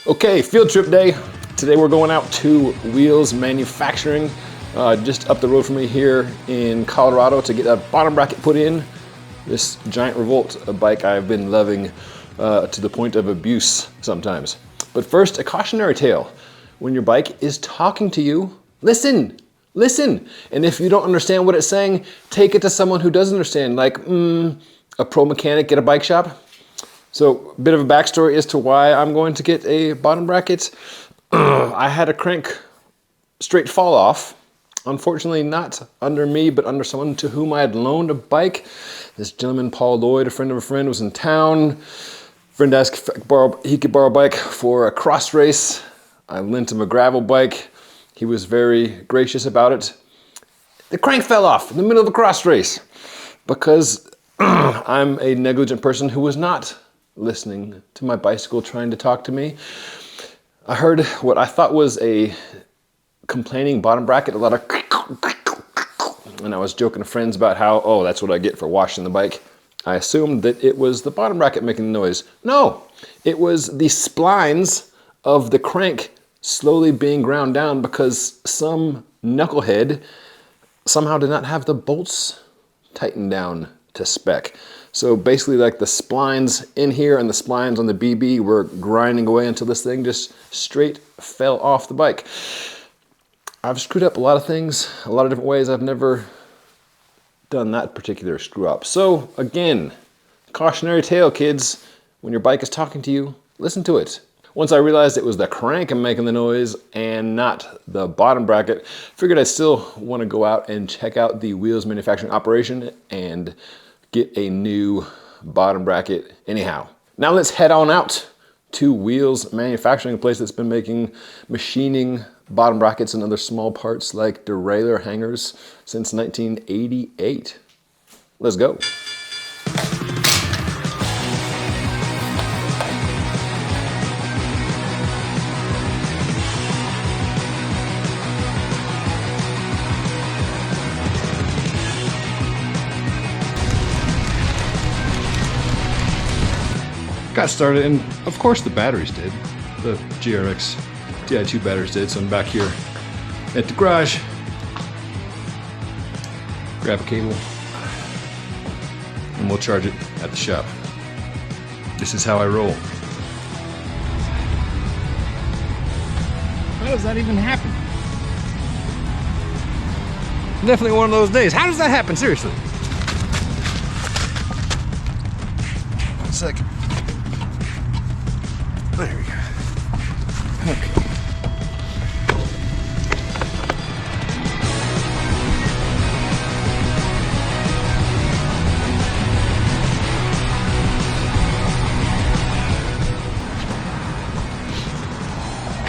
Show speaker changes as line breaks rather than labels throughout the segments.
Okay, field trip day. Today we're going out to Wheels Manufacturing, just up the road from me here in Colorado to get a bottom bracket put in. This giant Revolt, a bike I've been loving to the point of abuse sometimes. But first, a cautionary tale. When your bike is talking to you, listen, listen. And if you don't understand what it's saying, take it to someone who does understand, like a pro mechanic at a bike shop. So a bit of a backstory as to why I'm going to get a bottom bracket. I had a crank straight fall off. Unfortunately, not under me, but under someone to whom I had loaned a bike. This gentleman, Paul Lloyd, a friend of a friend, was in town. Friend asked if he could borrow a bike for a cross race. I lent him a gravel bike. He was very gracious about it. The crank fell off in the middle of a cross race because I'm a negligent person who was not listening to my bicycle trying to talk to me. I heard what I thought was a complaining bottom bracket, a lot of, and I was joking to friends about how, oh, that's what I get for washing the bike. I assumed that it was the bottom bracket making the noise. No, it was the splines of the crank slowly being ground down because some knucklehead somehow did not have the bolts tightened down to spec. So basically like the splines in here and the splines on the BB were grinding away until this thing just straight fell off the bike. I've screwed up a lot of things, a lot of different ways. I've never done that particular screw up. So again, cautionary tale, kids. When your bike is talking to you, listen to it. Once I realized it was the crank making the noise and not the bottom bracket, figured I still want to go out and check out the Wheels Manufacturing operation and get a new bottom bracket anyhow. Now let's head on out to Wheels Manufacturing, a place that's been machining bottom brackets and other small parts like derailleur hangers since 1988. Let's go. Got started, and of course the batteries did. The GRX Di2 batteries did, so I'm back here at the garage. Grab a cable, and we'll charge it at the shop. This is how I roll. How does that even happen? Definitely one of those days. How does that happen, seriously? 1 second. There we go. Okay.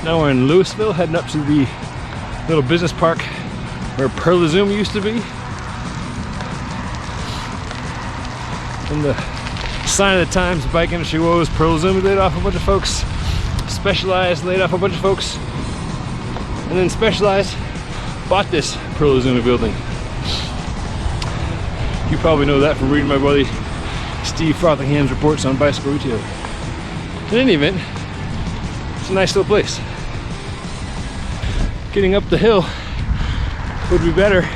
Now we're in Louisville, heading up to the little business park where Pearl Zoom used to be. And the sign of the times, the bike industry woes, Pearl Zoom laid off a bunch of folks, Specialized laid off a bunch of folks, and then Specialized bought this Pearl Zoom building. You probably know that from reading my buddy Steve Frothingham's reports on bicycle retail. In any event, it's a nice little place. Getting up the hill would be better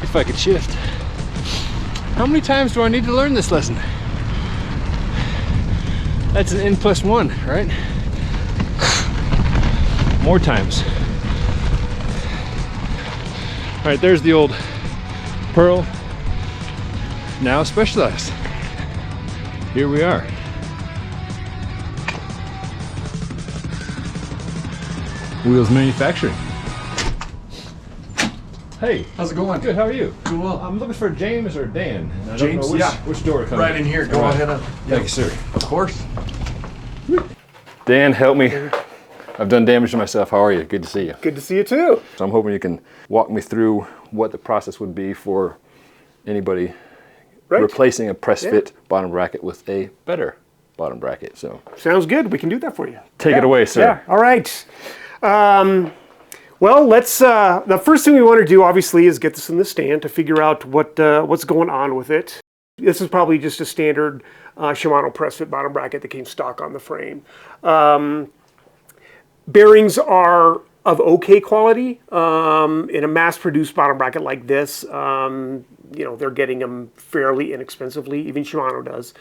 if I could shift. How many times do I need to learn this lesson? That's an N+1, right? More times. All right, there's the old Pearl, now Specialized. Here we are. Wheels Manufacturing. Hey,
how's it going?
Good, how are you?
Doing well.
I'm looking for James or Dan. I
James,
don't know which door to come
right in here. Go ahead.
Thank you, sir.
Of course.
Dan, help me. I've done damage to myself. How are you? Good to see you.
Good to see you too.
So I'm hoping you can walk me through what the process would be for anybody replacing a press fit bottom bracket with a better bottom bracket. So
sounds good. We can do that for you.
Take it away, sir.
Yeah. All right. Well, let's. The first thing we want to do, obviously, is get this in the stand to figure out what's going on with it. This is probably just a standard Shimano press fit bottom bracket that came stock on the frame. Bearings are of okay quality. In a mass-produced bottom bracket like this, they're getting them fairly inexpensively. Even Shimano does.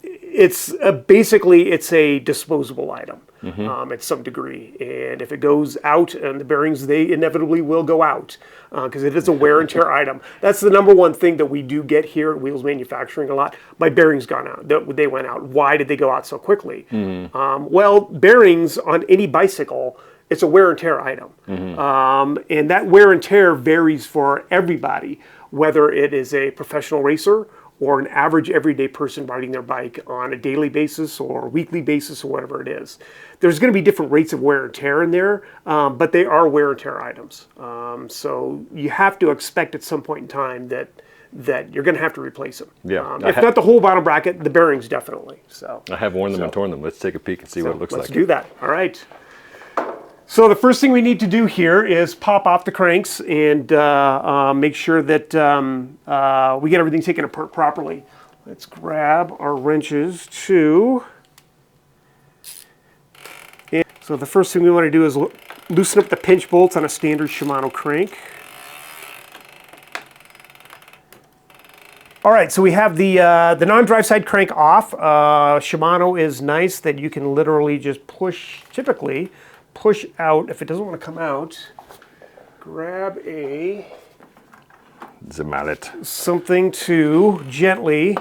It's basically it's a disposable item at some degree, and if it goes out, and the bearings, they inevitably will go out because it is a wear and tear item. That's the number one thing that we do get here at Wheels Manufacturing a lot. My bearings gone out. They went out. Why did they go out so quickly? Well, bearings on any bicycle, it's a wear and tear item. And that wear and tear varies for everybody, whether it is a professional racer or an average everyday person riding their bike on a daily basis or weekly basis or whatever it is. There's going to be different rates of wear and tear in there, but they are wear and tear items. So you have to expect at some point in time that you're going to have to replace them.
Yeah.
If not the whole bottom bracket, the bearings definitely. So
I have worn them and torn them. Let's take a peek and see what it looks like.
Let's do that. All right. So the first thing we need to do here is pop off the cranks and make sure that we get everything taken apart properly. Let's grab our wrenches too. And so the first thing we want to do is loosen up the pinch bolts on a standard Shimano crank. All right, so we have the non-drive side crank off. Shimano is nice that you can literally just typically push out. If it doesn't want to come out, grab a
mallet.
Something to gently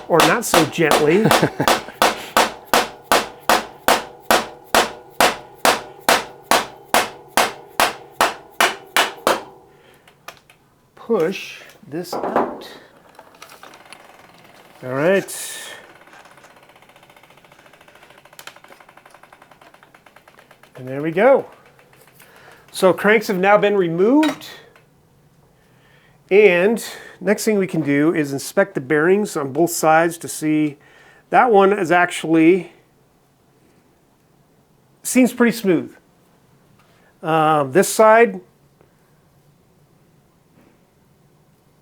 or not so gently push this out. All right. And there we go. So cranks have now been removed. And next thing we can do is inspect the bearings on both sides to see that one is actually seems pretty smooth. This side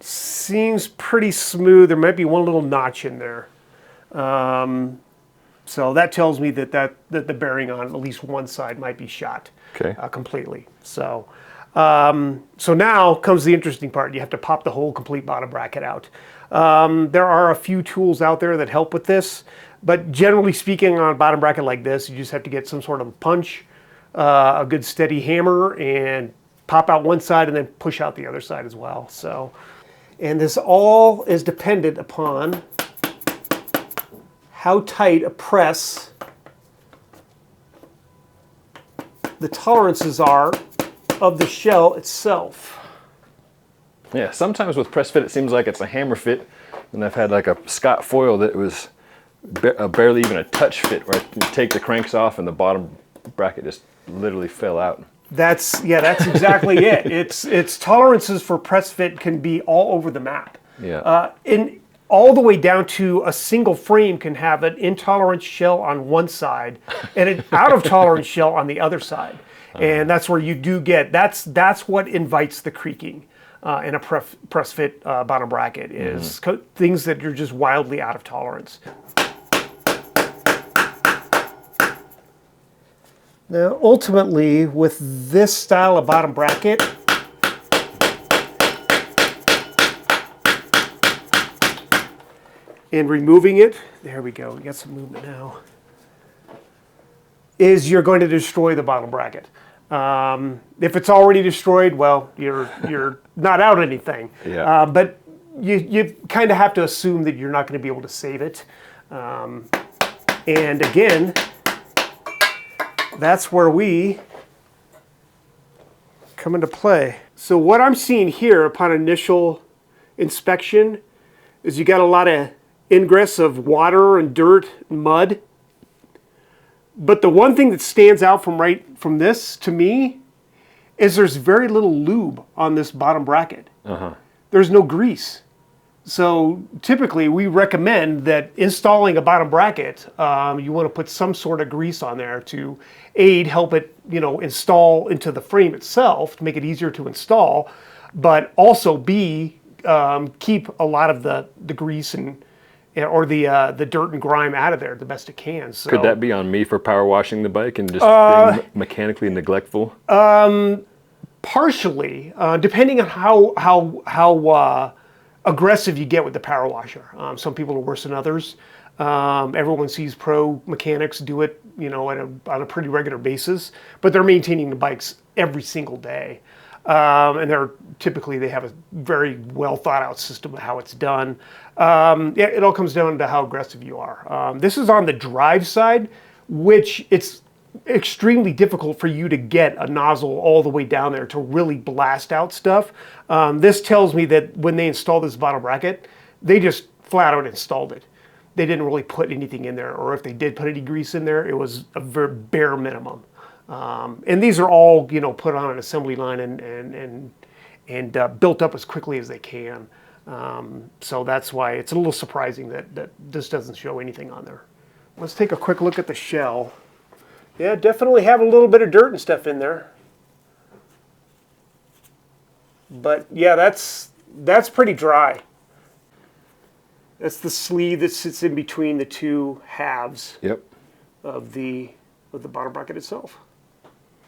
seems pretty smooth. There might be one little notch in there. So that tells me that the bearing on at least one side might be shot completely. So now comes the interesting part. You have to pop the whole complete bottom bracket out. There are a few tools out there that help with this, but generally speaking, on a bottom bracket like this, you just have to get some sort of punch, a good steady hammer, and pop out one side and then push out the other side as well. So, and this all is dependent upon how tight a press the tolerances are of the shell itself.
Yeah, sometimes with press fit it seems like it's a hammer fit, and I've had like a Scott foil that was barely even a touch fit, where I take the cranks off and the bottom bracket just literally fell out.
That's exactly it. It's tolerances for press fit can be all over the map.
Yeah.
And all the way down to a single frame can have an intolerant shell on one side and an out of tolerance shell on the other side. And that's where you do get, that's what invites the creaking in a press fit bottom bracket is things that are just wildly out of tolerance. Now, ultimately, with this style of bottom bracket, and removing it, there we go, we got some movement now, is you're going to destroy the bottom bracket. If it's already destroyed, well, you're not out anything.
Yeah.
But you kind of have to assume that you're not going to be able to save it. And again, that's where we come into play. So what I'm seeing here upon initial inspection is you got a lot of ingress of water and dirt and mud. But the one thing that stands out from this to me is there's very little lube on this bottom bracket. There's no grease. So typically we recommend that installing a bottom bracket, you want to put some sort of grease on there to help it, install into the frame itself to make it easier to install, but also keep a lot of the grease and or the dirt and grime out of there the best it can. So
Could that be on me for power washing the bike and just being mechanically neglectful?
partially, depending on how aggressive you get with the power washer. Some people are worse than others. Everyone sees pro mechanics do it, on a pretty regular basis, but they're maintaining the bikes every single day. And they have a very well thought out system of how it's done. It all comes down to how aggressive you are. This is on the drive side, which it's extremely difficult for you to get a nozzle all the way down there to really blast out stuff. This tells me that when they installed this bottom bracket, they just flat out installed it. They didn't really put anything in there, or if they did put any grease in there, it was a very bare minimum. And these are all, put on an assembly line and built up as quickly as they can. So that's why it's a little surprising that this doesn't show anything on there. Let's take a quick look at the shell. Yeah, definitely have a little bit of dirt and stuff in there. But yeah, that's pretty dry. That's the sleeve that sits in between the two halves of the bottom bracket itself.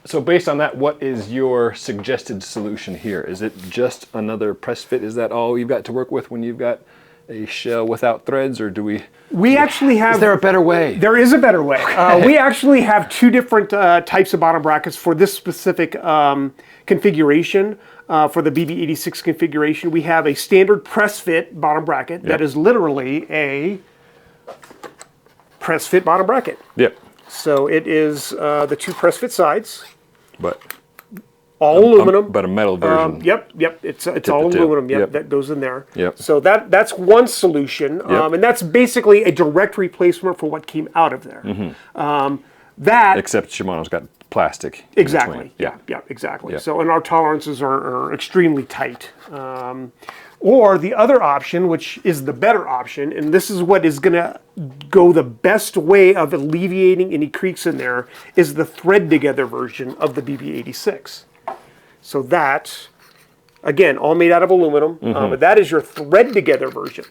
So based on that, what is your suggested solution here? Is it just another press fit? Is that all you've got to work with when you've got a shell without threads, or do we?
We actually have.
Is there a better way?
There is a better way. We actually have two different types of bottom brackets for this specific configuration. For the BB86 configuration, we have a standard press fit bottom bracket that is literally a press fit bottom bracket.
Yep.
So it is the two press fit sides.
But
all aluminum.
But a metal version.
Yep. It's all aluminum. Yep, that goes in there.
Yep.
So that's one solution, and that's basically a direct replacement for what came out of there.
Except Shimano's got plastic.
Exactly. Yeah, exactly. So, and our tolerances are extremely tight. Or the other option, which is the better option, and this is what is going to go the best way of alleviating any creaks in there, is the thread together version of the BB86. So that, again, all made out of aluminum, but that is your thread together version.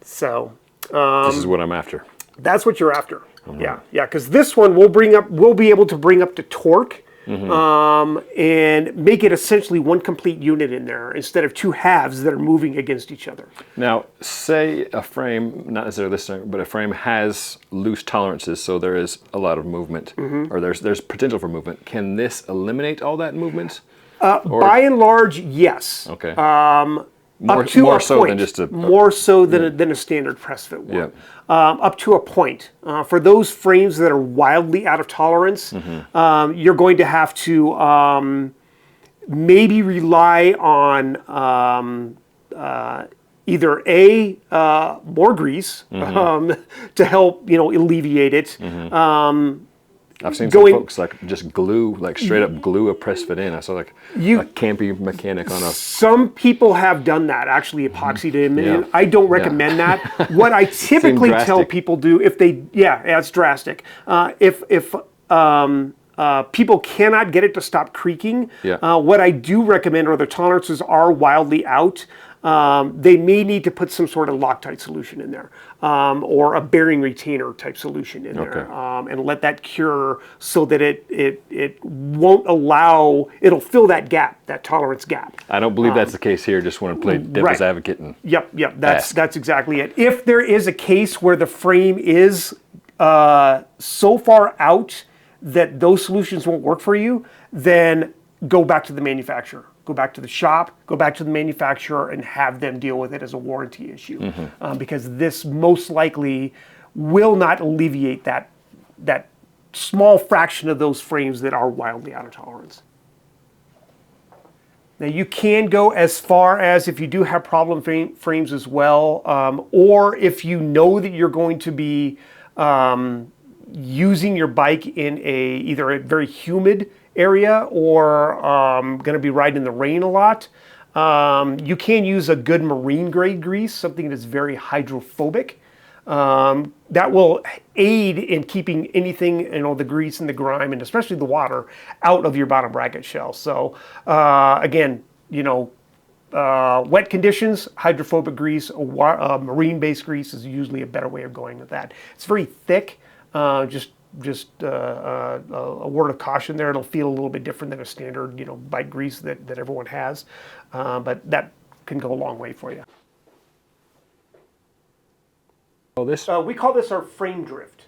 So
this is what I'm after.
That's what you're after. Yeah, because this one we'll be able to bring up to torque and make it essentially one complete unit in there instead of two halves that are moving against each other.
Now, say a frame, not necessarily this thing, but a frame has loose tolerances, so there is a lot of movement, or there's potential for movement. Can this eliminate all that movement?
By and large, yes.
Okay.
Up to
more
a
so
point.
than just a
more so than a standard press fit one. Up to a point. For those frames that are wildly out of tolerance, you're going to have to maybe rely on either more grease to help alleviate it.
I've seen some folks just straight up glue a press fit in. I saw a campy mechanic on a.
Some people have done that, actually epoxied it in. I don't recommend that. What I typically tell people do, if they, it's drastic. If people cannot get it to stop creaking, what I do recommend, or the tolerances are wildly out, they may need to put some sort of Loctite solution in there, or a bearing retainer type solution in there, and let that cure so that it won't allow, it'll fill that gap, that tolerance gap.
I don't believe that's the case here. Just want to play devil's advocate and
that's exactly it. If there is a case where the frame is so far out that those solutions won't work for you, then go back to the manufacturer. Go back to the shop, go back to the manufacturer, and have them deal with it as a warranty issue. Because this most likely will not alleviate that small fraction of those frames that are wildly out of tolerance. Now you can go as far as, if you do have problem frames as well, or if you know that you're going to be using your bike in either a very humid area or going to be riding in the rain a lot, you can use a good marine grade grease, something that's very hydrophobic. That will aid in keeping anything, the grease and the grime, and especially the water, out of your bottom bracket shell. So again, wet conditions, hydrophobic grease, marine-based grease is usually a better way of going with that. It's very thick. Just a word of caution there. It'll feel a little bit different than a standard, bike grease that everyone has, but that can go a long way for you.
Oh, this?
We call this our frame drift.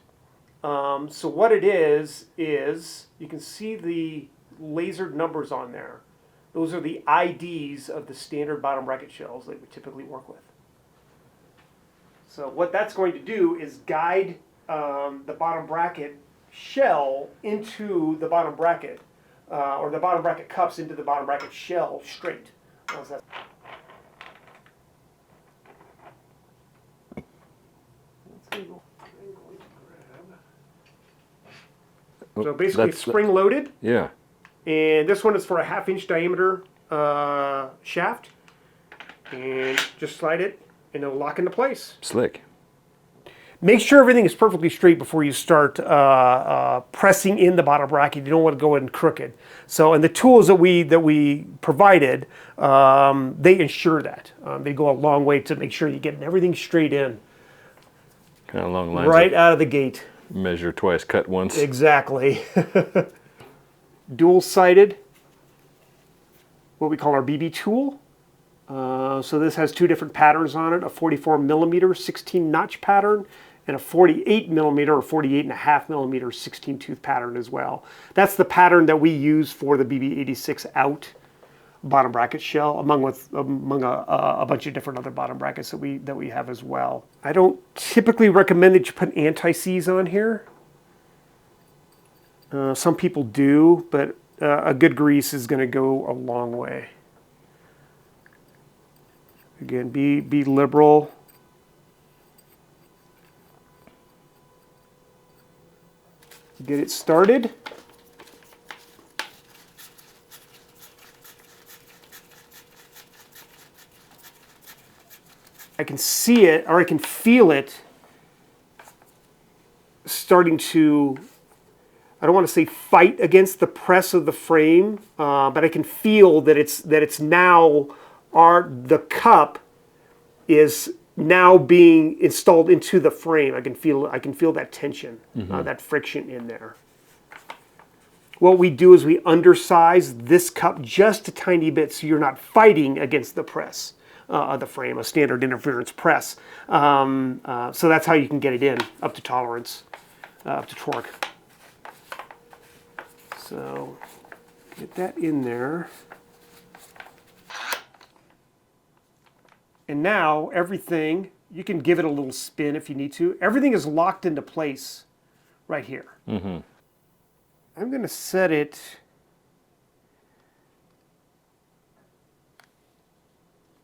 So what it is you can see the lasered numbers on there. Those are the IDs of the standard bottom bracket shells that we typically work with. So what that's going to do is guide the bottom bracket shell into the bottom bracket, or the bottom bracket cups into the bottom bracket shell straight. How's that? So basically it's spring loaded.
Yeah.
And this one is for a 1/2 inch diameter shaft. And just slide it and it'll lock into place.
Slick.
Make sure everything is perfectly straight before you start pressing in the bottom bracket. You don't want to go in crooked. So, and the tools that we provided, they ensure that. They go a long way to make sure you're getting everything straight in.
Kind of along the lines.
Right out of the gate.
Measure twice, cut once.
Exactly. Dual-sided, what we call our BB tool. So this has 2 different patterns on it, a 44 millimeter 16 notch pattern and a 48 millimeter or 48.5 millimeter 16 tooth pattern as well. That's the pattern that we use for the BB86 out bottom bracket shell, among a bunch of different other bottom brackets that we have as well. I don't typically recommend that you put anti-seize on here. Some people do, but a good grease is going to go a long way. Again, be liberal. Get it started. I can see it, or I can feel it starting to, I don't want to say fight against the press of the frame, but I can feel that it's now, the cup is now being installed into the frame. I can feel that tension, that friction in there. What we do is we undersize this cup just a tiny bit so you're not fighting against the press of the frame, a standard interference press. So that's how you can get it in, up to tolerance, up to torque. So get that in there. And now everything, you can give it a little spin if you need to. Everything is locked into place right here. I'm going to set it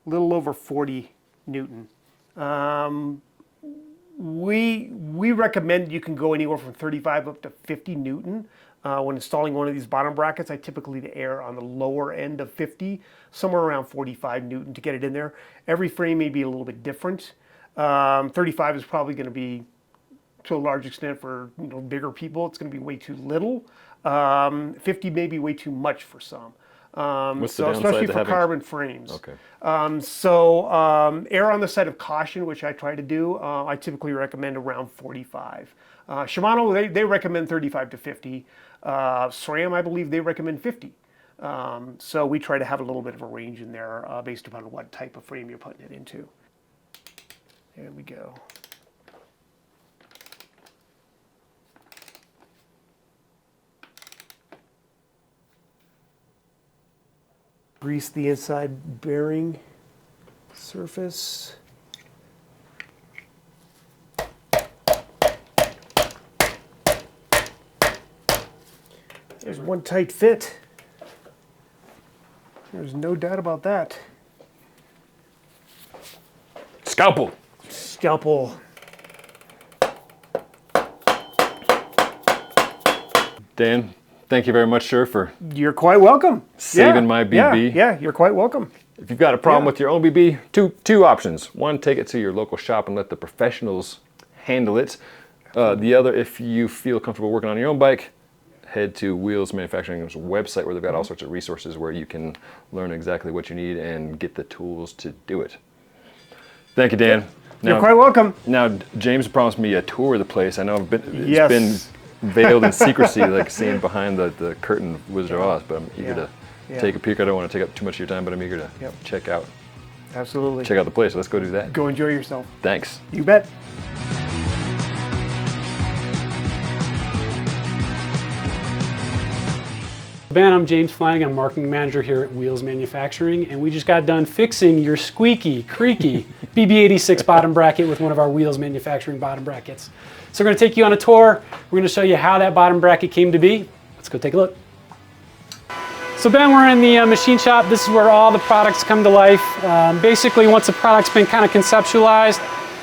a little over 40 Newton. We recommend you can go anywhere from 35 up to 50 Newton. When installing one of these bottom brackets, I typically err on the lower end of 50, somewhere around 45 Newton to get it in there. Every frame may be a little bit different. 35 is probably going to be, to a large extent, for bigger people, it's going to be way too little. 50 may be way too much for some.
What's the downside
especially
to
for
having
carbon frames.
Okay.
Err on the side of caution, which I try to do. I typically recommend around 45. Shimano, they recommend 35 to 50. SRAM, I believe they recommend 50. So we try to have a little bit of a range in there based upon what type of frame you're putting it into. There we go. Grease the inside bearing surface. There's one tight fit. There's no doubt about that.
Scalpel.
Scalpel.
Dan, thank you very much, sir, for
You're quite welcome.
saving my BB.
Yeah, you're quite welcome.
If you've got a problem with your own BB, two options. One, take it to your local shop and let the professionals handle it. The other, if you feel comfortable working on your own bike, head to Wheels Manufacturing's website where they've got all sorts of resources where you can learn exactly what you need and get the tools to do it. Thank you, Dan.
You're quite welcome.
Now, James promised me a tour of the place. I know it's been veiled in secrecy, like seeing behind the curtain of Wizard of Oz, but I'm eager to take a peek. I don't want to take up too much of your time, but I'm eager to check out the place. Let's go do that.
Go enjoy yourself.
Thanks.
You bet.
Ben, I'm James Flanagan, I'm marketing manager here at Wheels Manufacturing, and we just got done fixing your squeaky, creaky BB86 bottom bracket with one of our Wheels Manufacturing bottom brackets. So we're going to take you on a tour. We're going to show you how that bottom bracket came to be. Let's go take a look. So Ben, we're in the machine shop. This is where all the products come to life. Basically, once the product's been kind of conceptualized,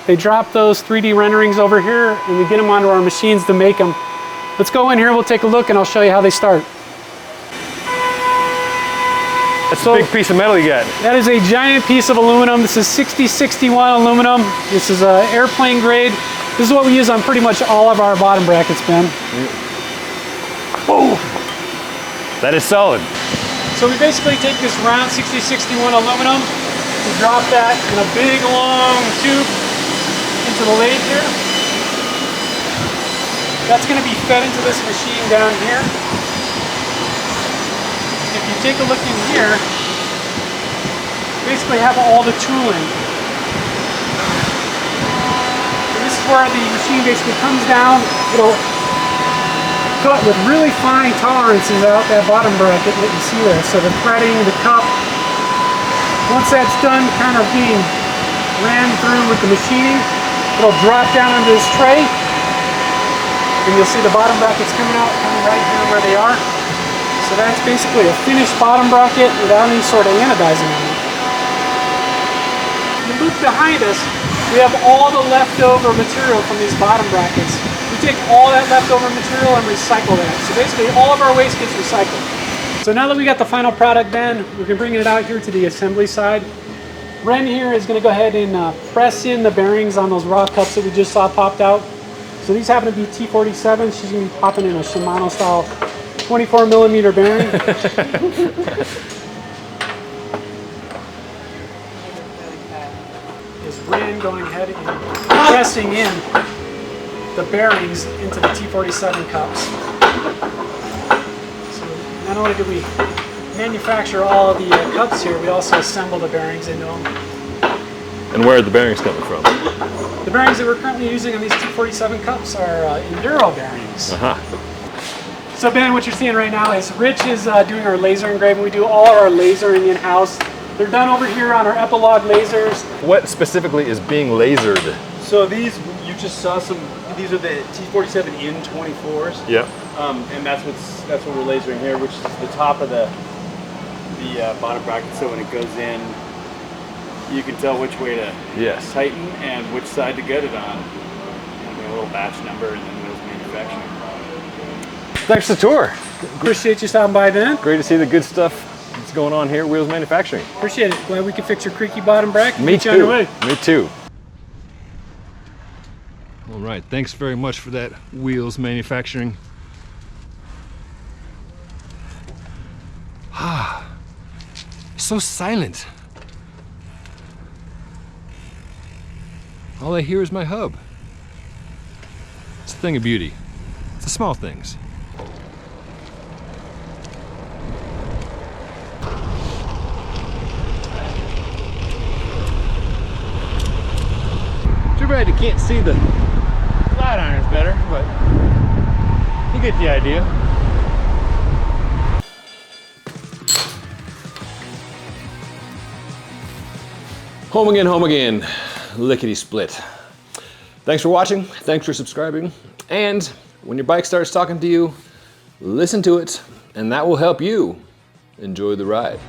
they drop those 3D renderings over here, and we get them onto our machines to make them. Let's go in here, we'll take a look, and I'll show you how they start.
That's a big piece of metal you got.
That is a giant piece of aluminum. This is 6061 aluminum. This is airplane grade. This is what we use on pretty much all of our bottom brackets, Ben.
Whoa! That is solid.
So we basically take this round 6061 aluminum, we drop that in a big long tube into the lathe here. That's going to be fed into this machine down here. If you take a look in here, you basically have all the tooling. And this is where the machine basically comes down. It'll cut with really fine tolerances out that bottom bracket that you see there. So the threading, the cup, once that's done kind of being ran through with the machining, it'll drop down onto this tray. And you'll see the bottom brackets coming out right here where they are. So that's basically a finished bottom bracket without any sort of anodizing on it. In the loop behind us, we have all the leftover material from these bottom brackets. We take all that leftover material and recycle that. So basically all of our waste gets recycled. So now that we got the final product, Ben, we're going to bring it out here to the assembly side. Ren here is going to go ahead and press in the bearings on those raw cups that we just saw popped out. So these happen to be T47. She's going to be popping in a Shimano style 24 millimeter bearing. Is Ren going ahead and pressing in the bearings into the T47 cups. So not only do we manufacture all of the cups here, we also assemble the bearings into them.
And where are the bearings coming from?
The bearings that we're currently using on these T47 cups are Enduro bearings. So Ben, what you're seeing right now is Rich is doing our laser engraving. We do all our lasering in-house. They're done over here on our Epilogue lasers.
What specifically is being lasered?
So these, you just saw some, these are the T47 N24s.
Yep.
And that's what we're lasering here, which is the top of the bottom bracket. So when it goes in, you can tell which way to tighten and which side to get it on. And a little batch number and then Wheels Manufacturing.
Thanks for the tour.
Appreciate you stopping by, Ben.
Great to see the good stuff that's going on here at Wheels Manufacturing.
Appreciate it. Glad we could fix your creaky bottom bracket.
Me
Get you on your
too.
way.
Me too. All right, thanks very much for that, Wheels Manufacturing. So silent. All I hear is my hub. It's a thing of beauty. It's the small things. Too bad you can't see the flat irons better, but you get the idea. Home again, lickety split. Thanks for watching, thanks for subscribing, and when your bike starts talking to you, listen to it, and that will help you enjoy the ride.